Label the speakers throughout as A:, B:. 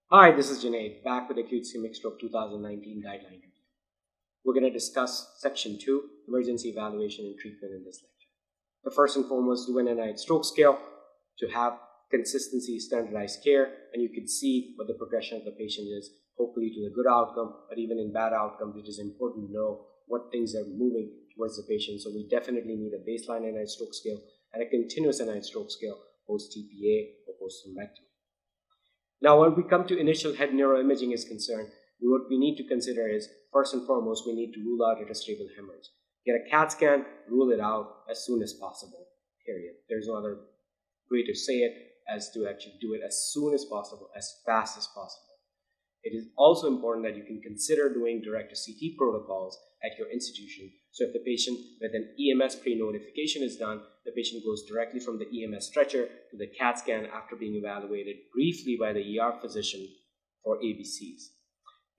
A: Hi, this is Junaid, back with Acute Ischemic Stroke 2019 guideline review. We're going to discuss Section 2, Emergency Evaluation and Treatment in this lecture. The first and foremost, do an AIS stroke scale to have consistency, standardized care, and you can see what the progression of the patient is, hopefully to the good outcome, but even in bad outcomes, it is important to know what things are moving towards the patient. So we definitely need a baseline AIS stroke scale and a continuous AIS stroke scale post-TPA or post-thrombectomy. Now, when we come to initial head neuroimaging is concerned, what we need to consider is, first and foremost, we need to rule out irretrievable hemorrhage. Get a CAT scan, rule it out as soon as possible, period. There's no other way to say it as to actually do it as soon as possible, as fast as possible. It is also important that you can consider doing direct-to-CT protocols at your institution. So if the patient with an EMS pre-notification is done, the patient goes directly from the EMS stretcher to the CAT scan after being evaluated briefly by the ER physician for ABCs.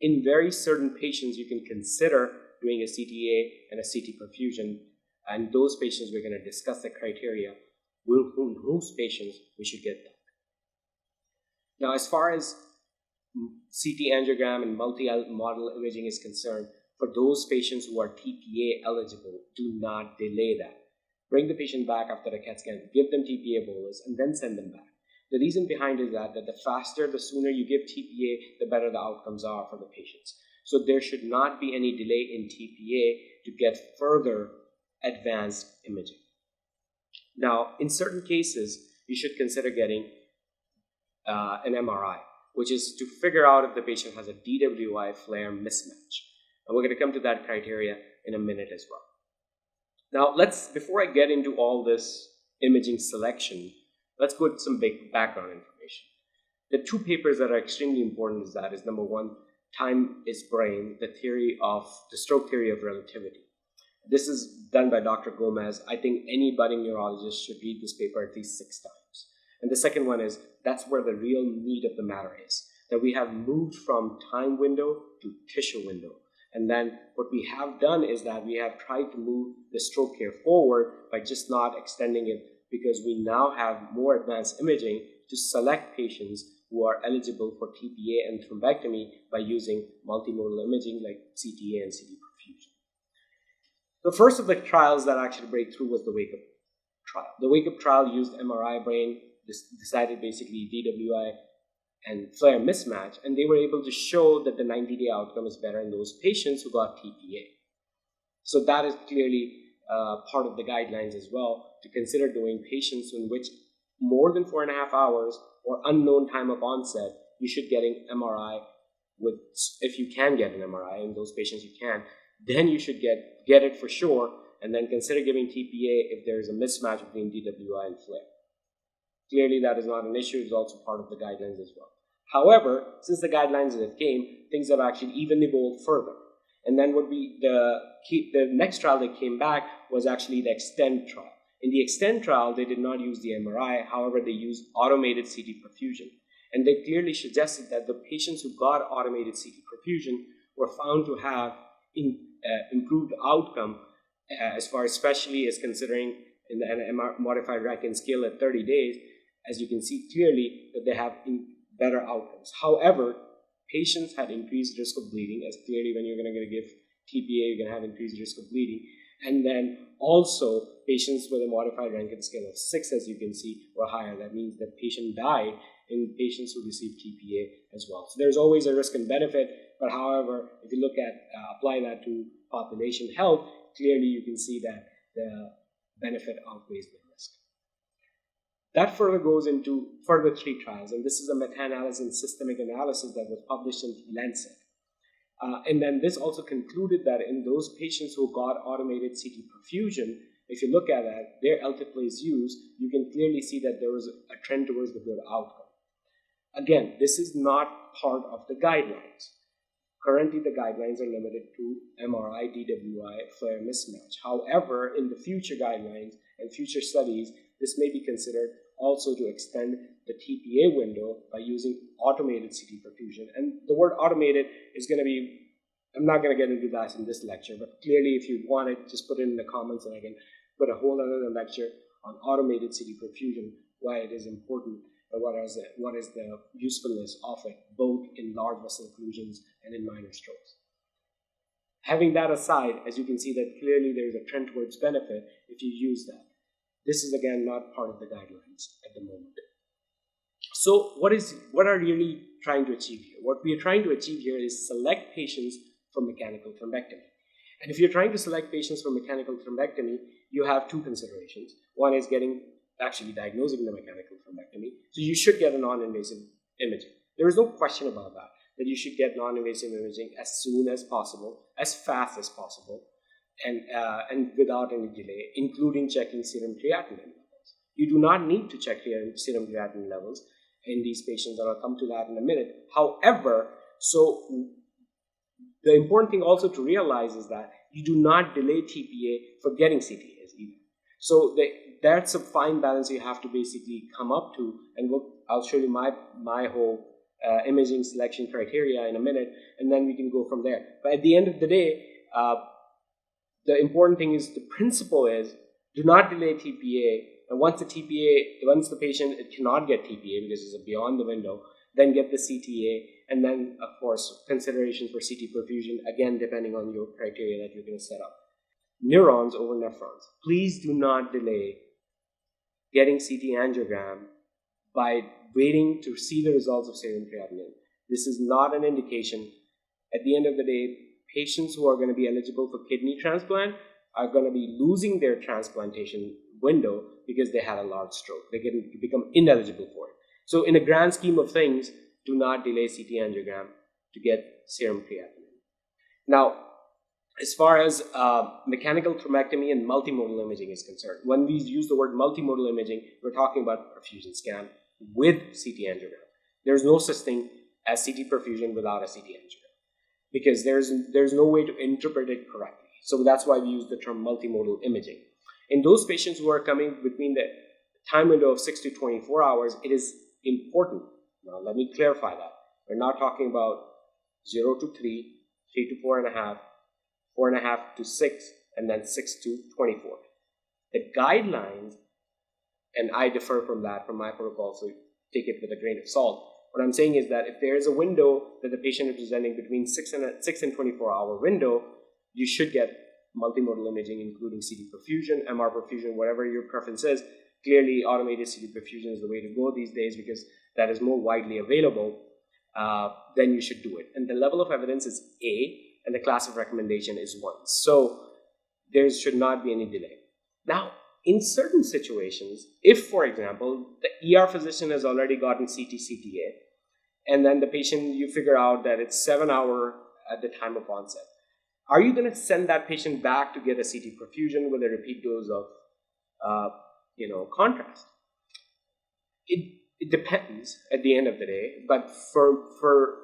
A: In very certain patients, you can consider doing a CTA and a CT perfusion, and those patients we're going to discuss the criteria whose patients we should get done. Now, as far as CTangiogram and multimodal imaging is concerned, for those patients who are TPA eligible, do not delay that. Bring the patient back after the CAT scan, give them TPA bolus, and then send them back. The reason behind is that the faster, the sooner you give TPA, the better the outcomes are for the patients. So there should not be any delay in TPA to get further advanced imaging. Now, in certain cases, you should consider getting an MRI, which is to figure out if the patient has a DWI flare mismatch. And we're going to come to that criteria in a minute as well. Now, before I get into all this imaging selection, let's go with some big background information. The two papers that are extremely important is number one, Time is Brain, the stroke theory of relativity. This is done by Dr. Gomez. I think any budding neurologist should read this paper at least 6 times. And the second one is, that's where the real meat of the matter is, that we have moved from time window to tissue window. And then what we have done is that we have tried to move the stroke care forward by just not extending it, because we now have more advanced imaging to select patients who are eligible for TPA and thrombectomy by using multimodal imaging like CTA and CT perfusion. The first of the trials that actually break through was the Wake-Up trial. The Wake-Up trial used MRI brain, decided basically DWI and flare mismatch, and they were able to show that the 90-day outcome is better in those patients who got TPA. So that is clearly part of the guidelines as well, to consider doing patients in which more than 4.5 hours or unknown time of onset, you should get an MRI if you can get an MRI, in those patients you can, then you should get it for sure, and then consider giving TPA if there is a mismatch between DWI and flare. Clearly, that is not an issue. It's also part of the guidelines as well. However, since the guidelines have came, things have actually even evolved further. And then the next trial that came back was actually the Extend trial. In the Extend trial, they did not use the MRI. However, they used automated CT perfusion. And they clearly suggested that the patients who got automated CT perfusion were found to have improved outcome, as far especially as considering in the modified Rankin scale at 30 days, as you can see clearly that they have better outcomes. However, patients had increased risk of bleeding, as clearly when you're going to give TPA, you're going to have increased risk of bleeding. And then also, patients with a modified Rankin scale of 6, as you can see, were higher. That means that patient died in patients who received TPA as well. So there's always a risk and benefit, but however, if you look at, apply that to population health, clearly you can see that the benefit outweighs the risk. That further goes into further 3 trials, and this is a meta-analysis and systemic analysis that was published in Lancet. And then this also concluded that in those patients who got automated CT perfusion, if you look at that, their alteplase used, you can clearly see that there was a trend towards the good outcome. Again, this is not part of the guidelines. Currently, the guidelines are limited to MRI, DWI, flare mismatch. However, in the future guidelines and future studies, this may be considered also to extend the TPA window by using automated CT perfusion. And the word automated is going to be, I'm not going to get into that in this lecture, but clearly if you want it, just put it in the comments and I can put a whole other lecture on automated CT perfusion, why it is important, and what is the usefulness of it, both in large vessel occlusions and in minor strokes. Having that aside, as you can see that clearly there is a trend towards benefit if you use that. This is again not part of the guidelines at the moment. So what are we really trying to achieve here? What we are trying to achieve here is select patients for mechanical thrombectomy. And if you're trying to select patients for mechanical thrombectomy, you have two considerations. One is actually diagnosing the mechanical thrombectomy. So you should get a non-invasive imaging. There is no question about that you should get non-invasive imaging as soon as possible, as fast as possible, and without any delay, including checking serum creatinine levels. You do not need to check serum creatinine levels in these patients, and I'll come to that in a minute. However, so the important thing also to realize is that you do not delay TPA for getting CTAs either. So that's a fine balance you have to basically come up to, and I'll show you my whole imaging selection criteria in a minute, and then we can go from there. But at the end of the day, the important thing is, the principle is, do not delay TPA, and once the patient cannot get TPA because it's beyond the window, then get the CTA, and then of course considerations for CT perfusion, again depending on your criteria that you're going to set up. Neurons over nephrons. Please do not delay getting CTangiogram by waiting to see the results of serum creatinine. This is not an indication. At the end of the day, patients who are going to be eligible for kidney transplant are going to be losing their transplantation window because they had a large stroke. They can become ineligible for it. So in a grand scheme of things, do not delay CTangiogram to get serum creatinine. Now, as far as mechanical thrombectomy and multimodal imaging is concerned, when we use the word multimodal imaging, we're talking about perfusion scan with CTangiogram. There's no such thing as CT perfusion without a CTangiogram, because there's no way to interpret it correctly. So that's why we use the term multimodal imaging. In those patients who are coming between the time window of 6 to 24 hours, it is important. Now, let me clarify that. We're not talking about 0 to 3, 3 to 4.5, 4.5 to 6, and then 6 to 24. The guidelines, and I differ from that, from my protocol, so take it with a grain of salt. What I'm saying is that if there is a window that the patient is presenting between 6 and 24-hour window, you should get multimodal imaging, including CT perfusion, MR perfusion, whatever your preference is. Clearly, automated CT perfusion is the way to go these days because that is more widely available. Then you should do it. And the level of evidence is A, and the class of recommendation is 1. So there should not be any delay. Now, in certain situations, if, for example, the ER physician has already gotten CT-CTA, and then the patient, you figure out that it's 7 hours at the time of onset, are you going to send that patient back to get a CT perfusion with a repeat dose of contrast? It depends at the end of the day, but for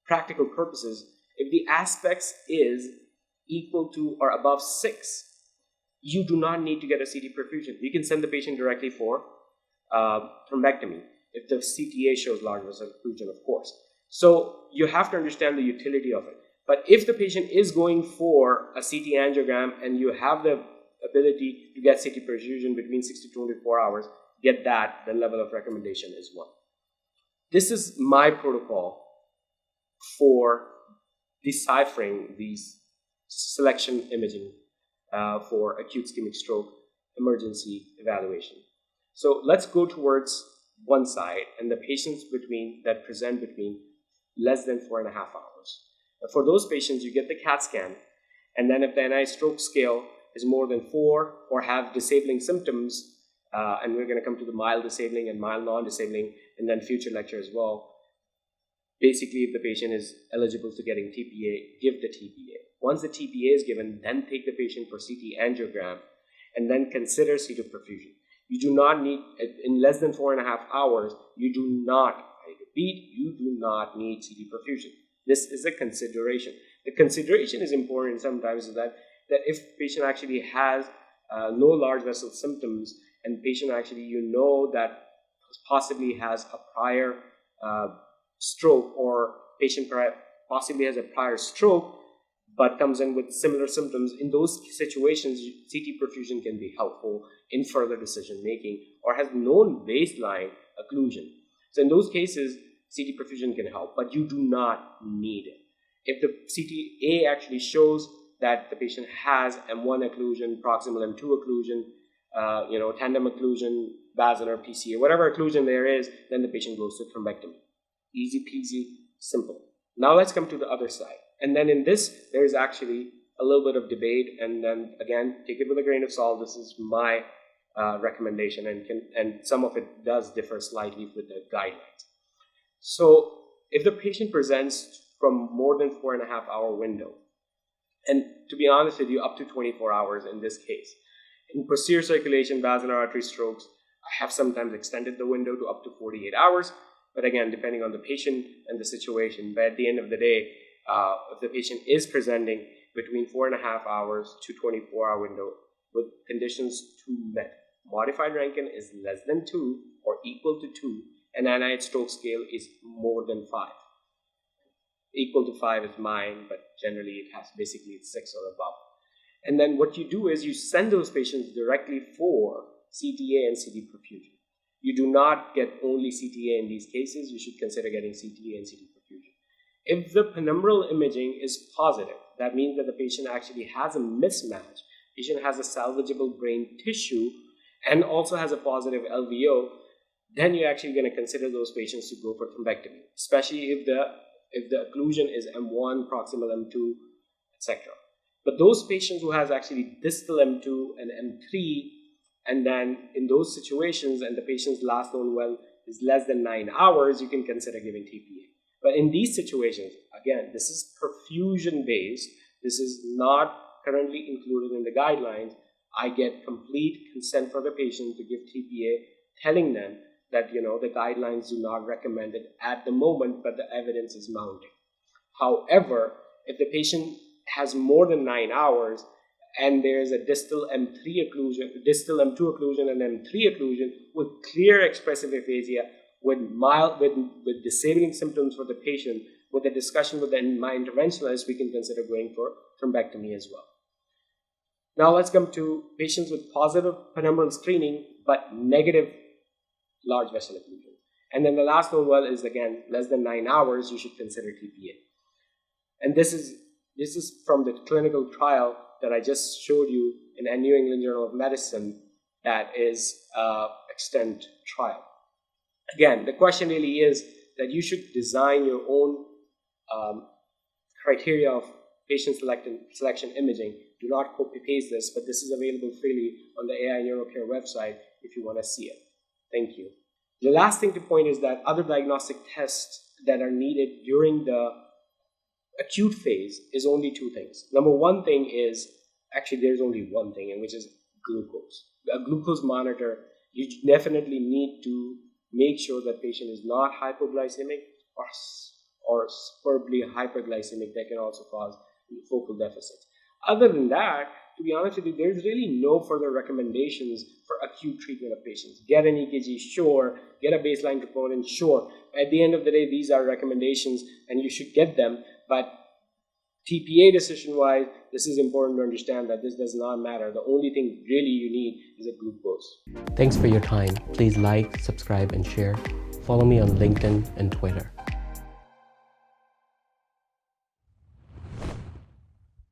A: practical purposes, if the aspects is equal to or above 6, you do not need to get a CT perfusion. You can send the patient directly for thrombectomy if the CTA shows large vessel occlusion, of course. So you have to understand the utility of it. But if the patient is going for a CT angiogram and you have the ability to get CT perfusion between 6 to 24 hours, get that. The level of recommendation is 1. This is my protocol for deciphering these selection imaging for acute ischemic stroke emergency evaluation. So let's go towards one side and the patients that present between less than 4.5 hours. For those patients, you get the CAT scan, and then if the NI stroke scale is more than 4 or have disabling symptoms, and we're going to come to the mild disabling and mild non-disabling in then future lecture as well. Basically, if the patient is eligible to getting TPA, give the TPA. Once the TPA is given, then take the patient for CT angiogram, and then consider CT perfusion. You do not need, in less than 4.5 hours, you do not, I repeat, you do not need CT perfusion. This is a consideration. The consideration is important sometimes is that if the patient actually has no large vessel symptoms, and patient actually that possibly has a prior stroke, or patient possibly has a prior stroke but comes in with similar symptoms, in those situations CT perfusion can be helpful in further decision making, or has known baseline occlusion. So in those cases, CT perfusion can help, but you do not need it. If the CTA actually shows that the patient has M1 occlusion, proximal M2 occlusion, tandem occlusion, basilar, PCA, whatever occlusion there is, then the patient goes to thrombectomy. Easy peasy, simple. Now let's come to the other side. And then in this, there is actually a little bit of debate, and then again, take it with a grain of salt. This is my recommendation, and some of it does differ slightly with the guidelines. So if the patient presents from more than 4.5 hour window, and to be honest with you, up to 24 hours in this case, in posterior circulation, basilar artery strokes, I have sometimes extended the window to up to 48 hours, but again, depending on the patient and the situation. But at the end of the day, if the patient is presenting between 4.5 hours to 24-hour window with conditions 2 met, modified Rankin is less than 2 or equal to 2, and NIH stroke scale is more than 5. Equal to 5 is mine, but generally it has basically it's 6 or above. And then what you do is you send those patients directly for CTA and CT perfusion. You do not get only CTA in these cases. You should consider getting CTA and CT perfusion. If the penumbral imaging is positive, that means that the patient actually has a mismatch. Patient has a salvageable brain tissue and also has a positive LVO, then you're actually going to consider those patients to go for thrombectomy, especially if the occlusion is M1, proximal M2, etc. But those patients who has actually distal M2 and M3, and then in those situations, and the patient's last known well is less than 9 hours, you can consider giving TPA. But in these situations, again, this is perfusion based. This is not currently included in the guidelines. I get complete consent for the patient to give TPA, telling them that the guidelines do not recommend it at the moment, but the evidence is mounting. However, if the patient has more than 9 hours and there's a distal M3 occlusion, distal M2 occlusion, and M3 occlusion with clear expressive aphasia, with disabling symptoms for the patient, with a discussion with my interventionalist, we can consider going for thrombectomy as well. Now let's come to patients with positive penumbral screening but negative large vessel occlusion. And then the last known well is again less than 9 hours, you should consider TPA. And this is from the clinical trial that I just showed you in a New England Journal of Medicine, that is extent trial. Again, the question really is that you should design your own criteria of patient selection imaging. Do not copy-paste this, but this is available freely on the AI NeuroCare website if you want to see it. Thank you. The last thing to point is that other diagnostic tests that are needed during the acute phase is only 2 things. Number one thing is, actually there's only one thing, and which is glucose. A glucose monitor, you definitely need to make sure that patient is not hypoglycemic or superbly hyperglycemic. That can also cause focal deficits. Other than that, to be honest with you, there's really no further recommendations for acute treatment of patients. Get an EKG, sure. Get a baseline troponin, sure. At the end of the day, these are recommendations and you should get them. But TPA decision-wise, this is important to understand that this does not matter. The only thing really you need is a glucose.
B: Thanks for your time. Please like, subscribe, and share. Follow me on LinkedIn and Twitter.